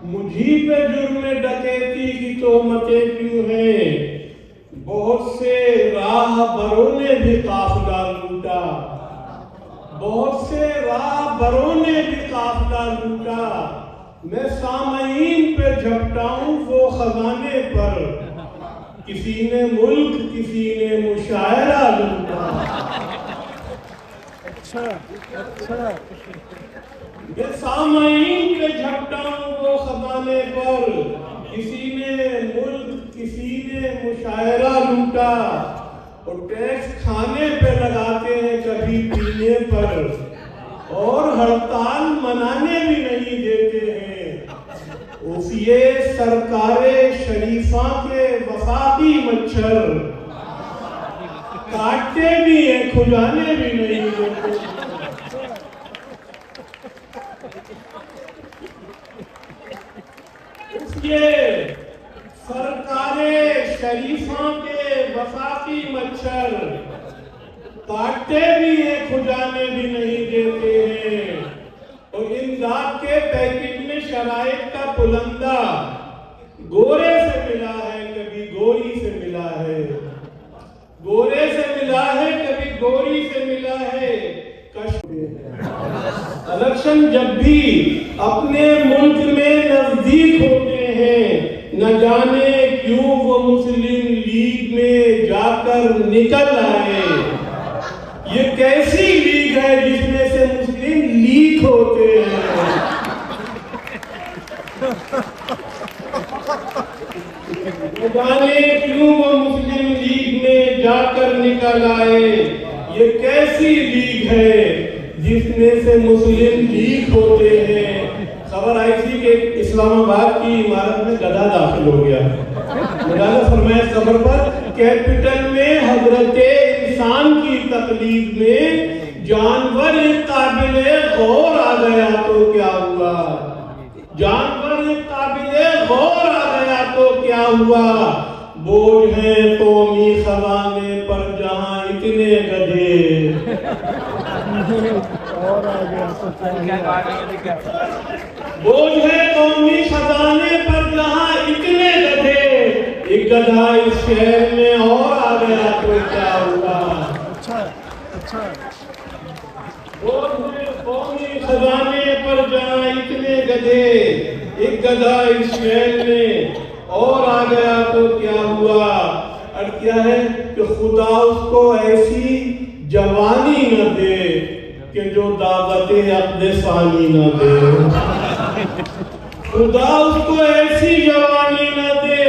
مجھی پہ جرم ڈکیتی کی تہمتیں کیوں ہیں؟ بہت سے راہ بروں نے بھی قافلہ لوٹا، بہت سے راہ بروں نے بھی قافلہ لوٹا، میں سامعین پہ جھپٹاؤں وہ خزانے پر، کسی نے ملک کسی نے مشاعرہ لوٹا۔ میں سامعین پہ جھپٹاؤں وہ خزانے پر، کسی نے ملک کسی نے مشاعرہ لوٹا، اور ٹیکس کھانے پہ لگاتے ہیں کبھی پینے پر، اور ہڑتال منانے بھی نہیں دیتے ہیں۔ اف یہ سرکار شریفاں کے وفاقی مچھر، کاٹتے بھی ہیں کھجانے بھی نہیں دیتے۔ یہ سرکار شریفاں کے وفاقی مچھر، کاٹتے بھی ہیں کھجانے بھی نہیں دیتے ہیں، اور امداد کے پیکٹ میں شرائط کا پلندہ گورے سے ملا ہے کبھی گوری سے ملا ہے، گورے سے ملا ہے کبھی گوری سے ملا ہے۔ الیکشن جب بھی اپنے ملک میں نزدیک ہوتے ہیں، نہ جانے کیوں وہ مسلم لیگ میں جا کر نکل آئے۔ یہ کیسی لیگ ہے جس میں سے مسلم لیگ ہوتے ہیں؟ نہ جانے کیوں وہ مسلم لیگ میں جا کر نکل آئے۔ یہ کیسی لیگ ہے جس میں سے مسلم لیگ ہوتے ہیں؟ خبر آئی تھی کہ اسلام آباد کی عمارت میں گدھا داخل ہو گیا۔ مولانا فرمایا اس خبر پر کیپٹل میں حضرت انسان کی تقلید میں جانور قابل غور آ گیا تو کیا ہوا؟ جانور قابل غور آ گیا تو کیا ہوا؟ بوجھ ہے قومی خزانے پر جہاں اتنے گدھے، بوجھ ہے قومی خزانے پر جہاں اتنے گدھے، ایک گدھا اس شہر میں اور آ گیا تو کیا ہوا؟ بوجھ ہے قومی خزانے پر جہاں اتنے گدھے، ایک گدھا اس شہر میں اور آ گیا تو کیا ہوا؟ اور کیا ہے کہ خدا اس کو ایسی جوانی نہ دے کہ جو دعوت عقد ثانی نہ دے، خدا اس کو ایسی جوانی نہ دے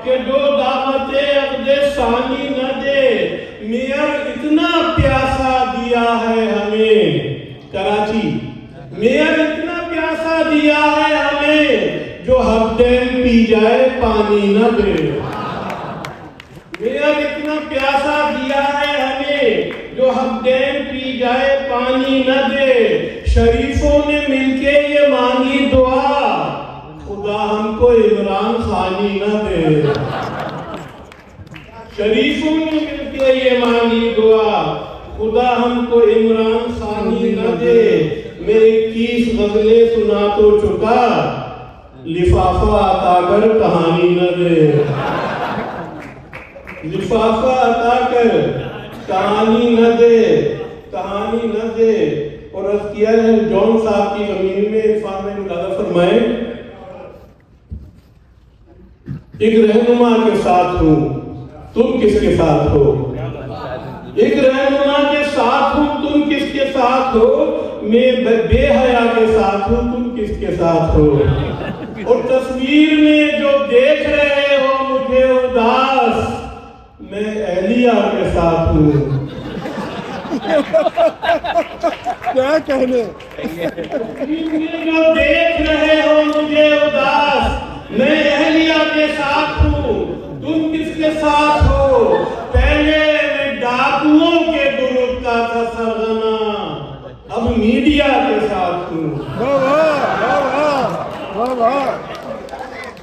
کہ جو دعوت عقد ثانی نہ دے۔ میئر اتنا پیاسا دیا ہے ہمیں کراچی، میئر اتنا پیاسا دیا ہے ہمیں جو ہفدین پی جائے پانی نہ دے۔ میئر اتنا پیاسا دیا ہے ہمیں جو ہفدین پی جائے پانی نہ دے۔ شریفوں نے مل کے یہ مانگی دعا، خدا ہم کو عمران خانی نہ دے۔ شریفوں نے مل کے یہ مانگی دعا، خدا ہم کو عمران خانی نہ دے۔ میں 21 غزلیں سنا تو چکا، لفافہ عطا کر کہانی نہ دے۔ لفافہ عطا کر کہانی نہ دے، کہانی نہ دے۔ اور عرض کیا ہے جون صاحب کی زمین میں عرفان میں ملازہ فرمائے، ایک رہنما کے ساتھ ہوں تم کس کے ساتھ ہو؟ ایک رہنما کے ساتھ ہوں تم کس کے ساتھ ہو؟ میں بے حیا کے ساتھ ہوں تم کس کے ساتھ ہو؟ اور تصویر میں جو دیکھ رہے ہو مجھے اداس، میں اہلیہ کے ساتھ ہوں۔ کیا کہنے؟ تصویر میں جو دیکھ رہے ہو مجھے اداس، میں اہلیہ کے ساتھ ہوں تم کس کے ساتھ ہو؟ پہلے میں ڈاکوؤں کے درود کا تھا سرغنہ، اب میڈیا کے ساتھ ہوں۔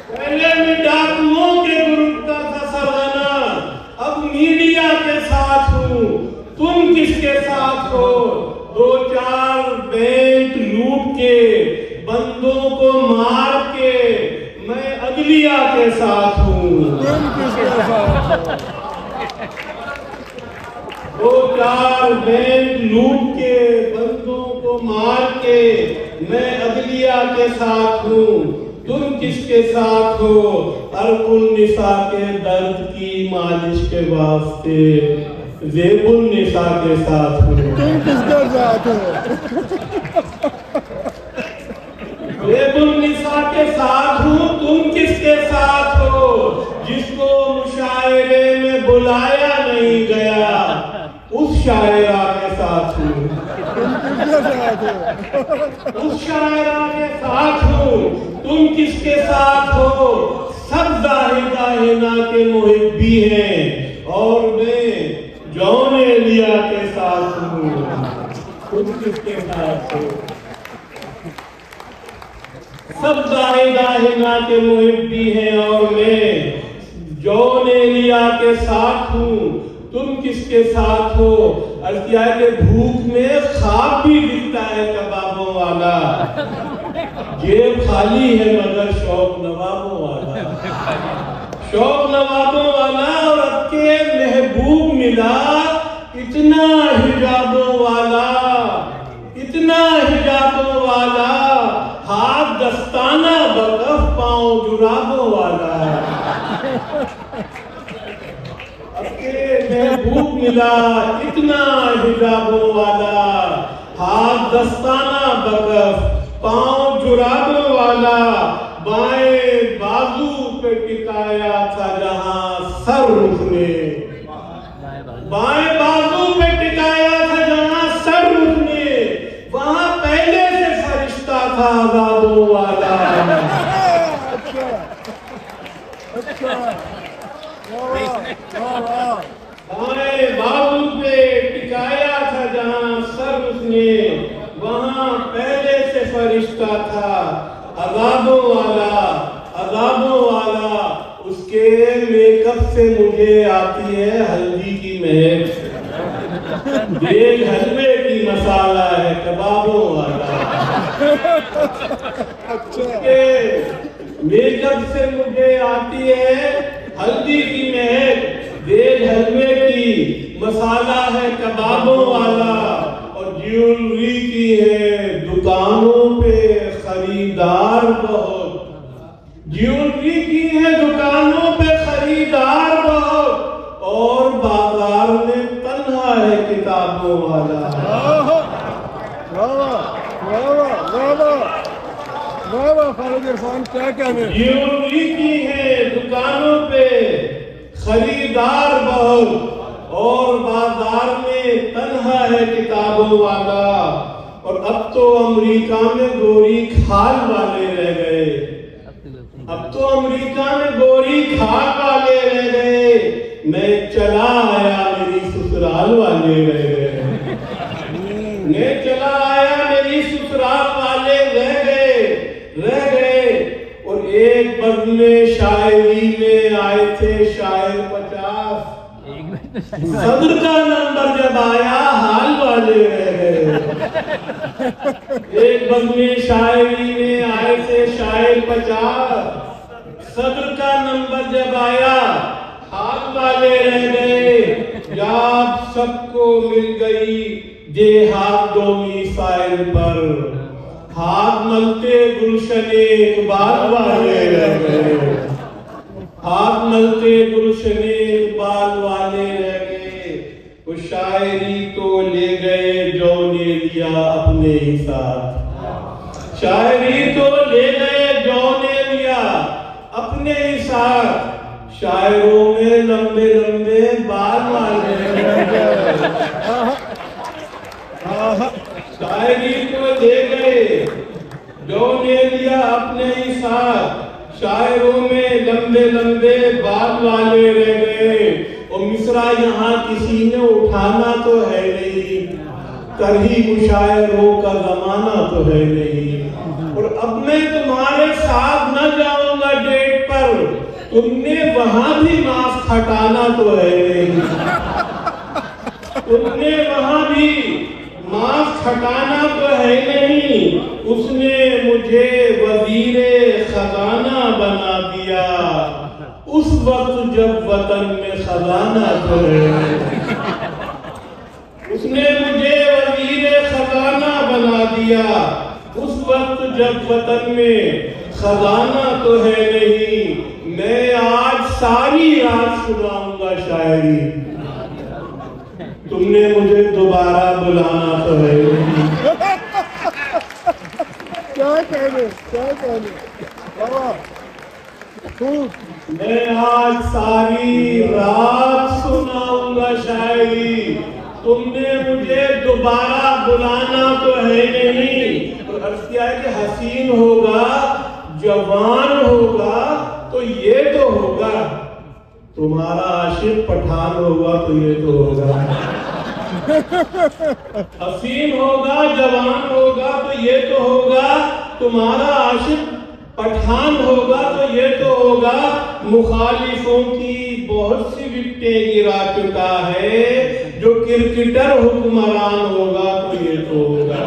پہلے میں ڈاکوؤں کے درود کا تھا سرغنہ، اب میڈیا کے ساتھ ہوں تم کس کے ساتھ ہو؟ 2-4 بینک لوٹ کے بندوں کو مار کے دو چار بینک لوٹ کے بندوں کو مار کے میں عدلیہ کے ساتھ ہوں، تم کس کے ساتھ ہو؟ ارب النساء کے درد کی مالش کے واسطے زیب النساء کے ساتھ ہوں۔ تم کس کے ساتھ ہو؟ زیب النساء کے ساتھ ہوں، تم کس کے ساتھ ہو؟ جس کو مشاعرے میں بلایا نہیں گیا اس شاعرہ کے ساتھ ہوں، اس شاعرہ کے ساتھ ہوں، تم کس کے ساتھ ہو؟ سب زاہدہ ہنا کے محبی ہیں اور میں جون ایلیا کے ساتھ ہوں، تم کس کے ساتھ ہو؟ سب زاہدہ ہنا کے محبی ہیں اور میں جون ایلیا کے ساتھ ہوں، تم کس کے ساتھ ہو؟ عرض کیا ہے کہ بھوک میں خواب بھی دکھتا ہے کبابوں والا، جیب خالی ہے مگر شوق نوابوں والا، شوق نوابوں والا، اور اب کے محبوب ملا اتنا حجابوں والا، اتنا حجابوں والا، ہاتھ دستانہ بکف پاؤں جرابوں والا، محبوب ملا اتنا حجابوں والا، ہاتھ دستانہ بکف پاؤں جرابوں والا، بائیں بازو پہ ٹکایا تھا جہاں سر اس نے، بائیں بازو پہ ٹکایا تھا جہاں سر اس نے، وہاں پہلے سے فرشتہ تھا عذابوں والا۔ بائیں بازو پہ ٹکایا تھا جہاں سر اس نے، وہاں پہلے سے فرشتہ تھا عذابوں والا، عذابوں والا۔ اس کے میک اپ سے مجھے آتی ہے ہلدی کی مہک، دیگ حلوے کی مسالہ ہے کبابوں والا۔ اس کے میک اپ سے مجھے آتی ہے ہلدی کی مہک، دیگ حلوے کی مسالہ ہے کبابوں والا، اور جیولری کی ہے دکانوں پہ خریدار بہت، جیولری کی ہے دکانوں پہ خریدار بہت، اور بازار میں تنہا ہے کتابوں والا۔ خالد عرفان کیا کہنے؟ جیولری کی ہے دکانوں پہ خریدار بہت، اور بازار میں تنہا ہے کتابوں والا، اور اب تو امریکہ میں گوری کھال والے رہ گئے، اب تو امریکہ میں گوری کھال والے رہ گئے، میں چلا آیا میری سسرال والے رہ گئے، میں چلا آیا میری سسرال والے رہ گئے، اور ایک بزم شاعری میں آئے تھے شاعر 50، صدر کا نمبر جب آیا حال والے رہ گئے، ایک بزم شاعری میں آئے تھے شاعر 50، صدر کا نمبر جب آیا حال والے رہ گئے، جاب سب کو مل گئی دیہات ڈومیسائل پر، ہاتھ ملتے گلشن اقبال والے رہ گئے، ہاتھ ملتے گلشن اقبال والے رہ گئے، وہ شاعری تو لے گئے جون ایلیا اپنے ہی ساتھ، شاعری تو لے گئے جون ایلیا اپنے ہی ساتھ، شاعروں میں لمبے لمبے بال والے رہ گئے، شاعری کو لے گئے جون ایلیا اپنے ہی ساتھ، شاعروں میں لمبے لمبے بال والے رہ گئے، اور مصرع یہاں کسی نے اٹھانا تو ہے نہیں، کرہی مشاعروں کا زمانہ تو ہے نہیں، اور اب میں تمہارے ساتھ نہ جاؤں گا ڈیٹ پر، تم نے وہاں بھی ماسک ہٹانا تو ہے نہیں، تم نے وہاں بھی ماسک ہٹانا تو ہے نہیں، اس نے مجھے وزیر خزانہ بنا دیا، اس وقت جب وطن میں خزانہ تو ہے، اس نے مجھے وزیر خزانہ بنا دیا، اس وقت جب وطن میں خزانہ تو ہے نہیں، میں آج ساری رات سناؤں گا شاعری، تم نے مجھے دوبارہ بلانا تو ہے نہیں۔ کیا کہنے بابا میں آج ساری رات سناؤں گا شاعری، تم نے مجھے دوبارہ بلانا تو ہے نہیں۔ اور عرض کیا ہے کہ حسین ہوگا، جوان ہوگا تو یہ تو ہوگا، تمہارا عاشق پٹھان ہوگا تو یہ تو ہوگا، حسین ہوگا، جوان ہوگا تو یہ تو ہوگا، تمہارا عاشق پٹھان ہوگا تو یہ تو ہوگا، مخالفوں کی بہت سی وکٹیں گرا چکا ہے، جو کرکٹر حکمران ہوگا تو یہ تو ہوگا،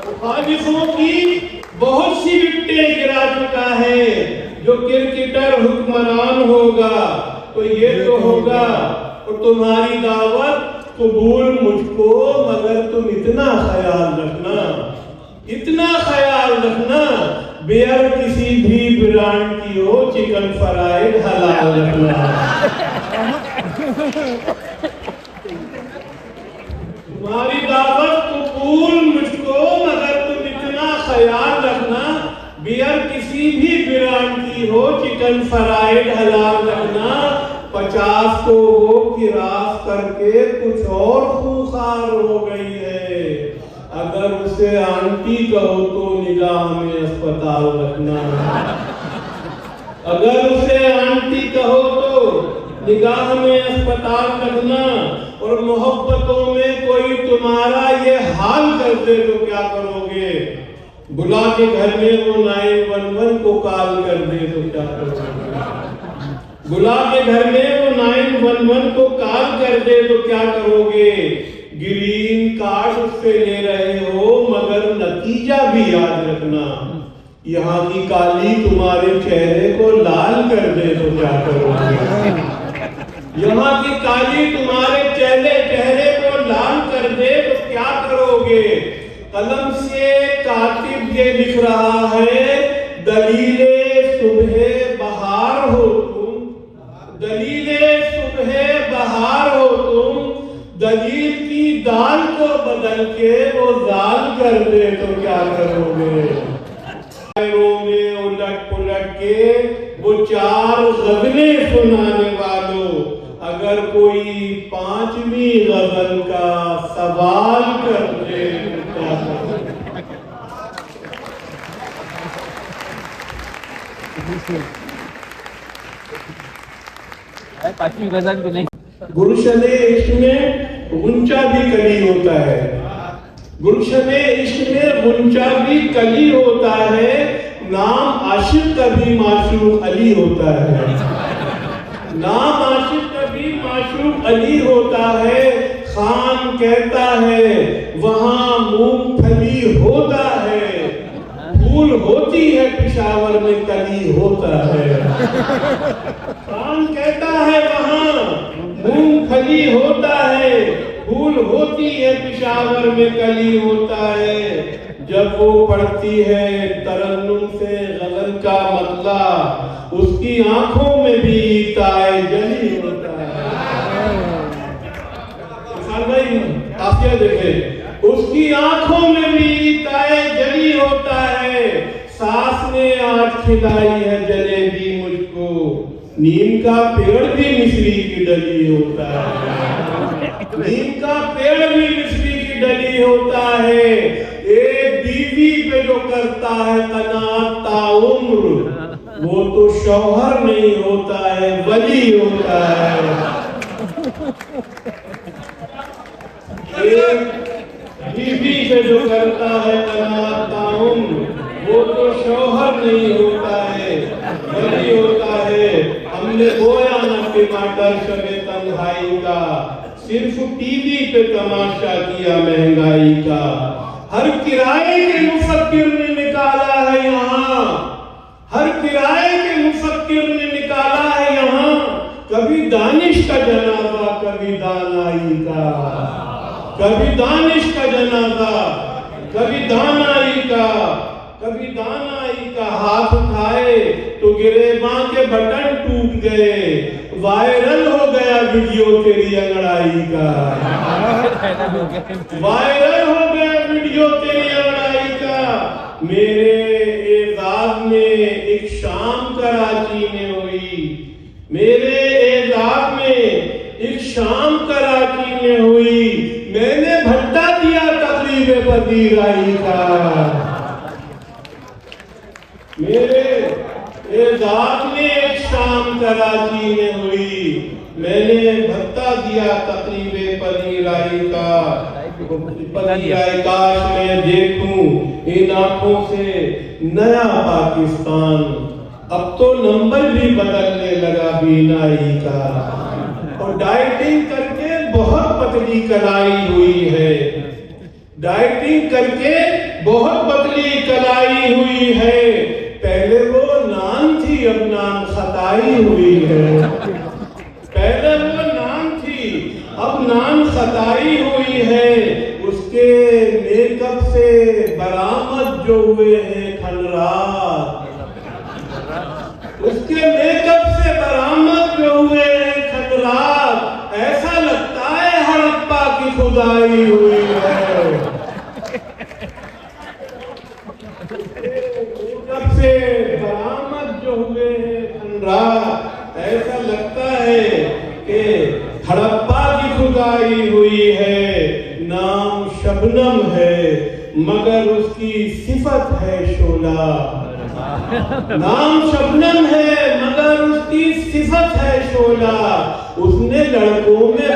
مخالفوں کی بہت سی وکٹیں گرا چکا ہے، جو کرکٹر حکمران ہوگا تو یہ تو ہوگا، اور تمہاری دعوت قبول مجھ کو، مگر تم اتنا خیال رکھنا، اتنا خیال رکھنا، بیئر کسی بھی برانڈ کی ہو، چکن فرائیڈ حلال رکھنا، تمہاری دعوت قبول مجھ کو، مگر تم اتنا خیال رکھنا، بیئر کسی بھی برانڈ کی ہو، چکن فرائیڈ حلال رکھنا، 50 کو وہ کراس کر کے کچھ اور خوخار ہو گئی ہے، اگر اسے آنٹی کہو تو نگاہ میں اسپتال رکھنا، اگر اسے آنٹی کہو تو نگاہ میں اسپتال رکھنا، اور محبتوں میں کوئی تمہارا یہ حال کر دے تو کیا کرو گے، بلا کے گھر میں وہ 911 کو کال کر دے تو کیا کرو گے، بلا کے گھر میں وہ 911 کو کال کر دے تو کیا کرو گے، گرین کارڈ اس سے لے رہے ہو، مگر نتیجہ بھی یاد رکھنا، یہاں کی کالی تمہارے چہرے کو لال کر دے تو کیا کرو گے، یہاں کی کالی تمہارے چہرے کو لال کر دے تو کیا کرو گے، قلم سے کاتب یہ لکھ رہا ہے، دلیل صبح بہار ہو تم، دلیل صبح بہار ہو تم، دلیل کی دال کو بدل کے وہ دال کر دے تو کیا کرو گے، پیروں میں الٹ پلٹ کے وہ 4 غزلیں سنانے والوں، اگر کوئی 5ویں غزل کا سوال کر دے تو کیا کرو گے، گلشن عشق میں غنچہ بھی کلی ہوتا ہے، گلشن عشق میں غنچہ بھی کلی ہوتا ہے، نام عاشق کا بھی معشوق علی ہوتا ہے، نام عاشق کا بھی معشوق علی ہوتا ہے، خان کہتا ہے وہاں مونگ پھلی ہوتا ہے، پھول ہوتی ہے پشاور میں کلی ہوتا ہے، خان کہتا ہے وہاں مونگ پھلی ہوتا ہے، پھول ہوتی ہے پشاور میں کلی ہوتا ہے، جب وہ پڑھتی ہے ترنم سے غزل کا مطلع، اس کی آنکھوں میں بھی تائے جلی ہوتا ہے، خان بھائی آفیہ دیکھیں، اس کی آنکھوں میں بھی تائے جلی ہوتا ہے، ساس نے آج کھلائی ہے جلیبی مجھ کو، نیم کا پیڑ بھی مصری کی ڈلی ہوتا ہے، نیم کا پیڑ بھی مصری کی ڈلی ہوتا ہے، ایک بیوی پہ جو کرتا ہے قناعت تا عمر، وہ تو شوہر نہیں ہوتا ہے ولی ہوتا ہے، ایک بیوی پہ جو کرتا ہے قناعت تا عمر، وہ تو شوہر نہیں ہوتا ہے ولی ہوتا ہے، ہم نے بویا نہ ٹماٹر شب تنہائی کا، صرف ٹی وی پہ تماشا کیا مہنگائی کا، ہر کرائے کے مفکر نے نکالا ہے یہاں، ہر کرائے کے مفکر نے نکالا ہے یہاں کبھی دانش کا جنازہ کبھی دانائی کا، کبھی دانش کا جنازہ کبھی دانائی کا، کبھی دانائی کا ہاتھ اٹھائے تو گریباں کے بٹن ٹوٹ گئے، وائرل ہو گیا ویڈیو تیری انگڑائی کا، وائرل ہو گیا ویڈیو تیری انگڑائی کا۔ میرے اعزاز میں ایک شام کراچی میں ہوئی، میرے اعزاز میں ایک شام کراچی میں ہوئی، میں نے بھٹا دیا تقریب پذیرائی کا۔ میرے اعزاز میں ایک شام کراچی میں ہوئی، میں نے بھٹا دیا تقریب پذیرائی کا۔ پذیرائی کاش میں دیکھوں ان آنکھوں سے نیا پاکستان، اب تو نمبر بھی بدلنے لگا بینائی کا، اور ڈائٹنگ کر کے بہت پتلی کلائی ہوئی ہے، ڈائٹنگ کر کے بہت پتلی کلائی ہوئی ہے، پہلے وہ نان تھی اب نان خطائی ہوئی ہے، پہلے وہ نان تھی اب نان خطائی ہوئی ہے، اس کے میک اپ سے برآمد جو ہوئے ہیں کھنڈرات، اس کے میک اپ سے برآمد جو ہوئے ہیں کھنڈرات، ایسا لگتا ہے ہڑپا کی کھدائی ہوئی ہے۔ میک اپ سے برآمد جو ہوئے ہیں کھنڈرات، ایسا لگتا ہے کہ ہڑپا کی کھدائی ہوئی ہے۔ نام شبنم ہے مگر اس کی صفت ہے شعلہ، نام شبنم ہے مگر اس کی صفت ہے شعلہ، اس نے لڑکوں میں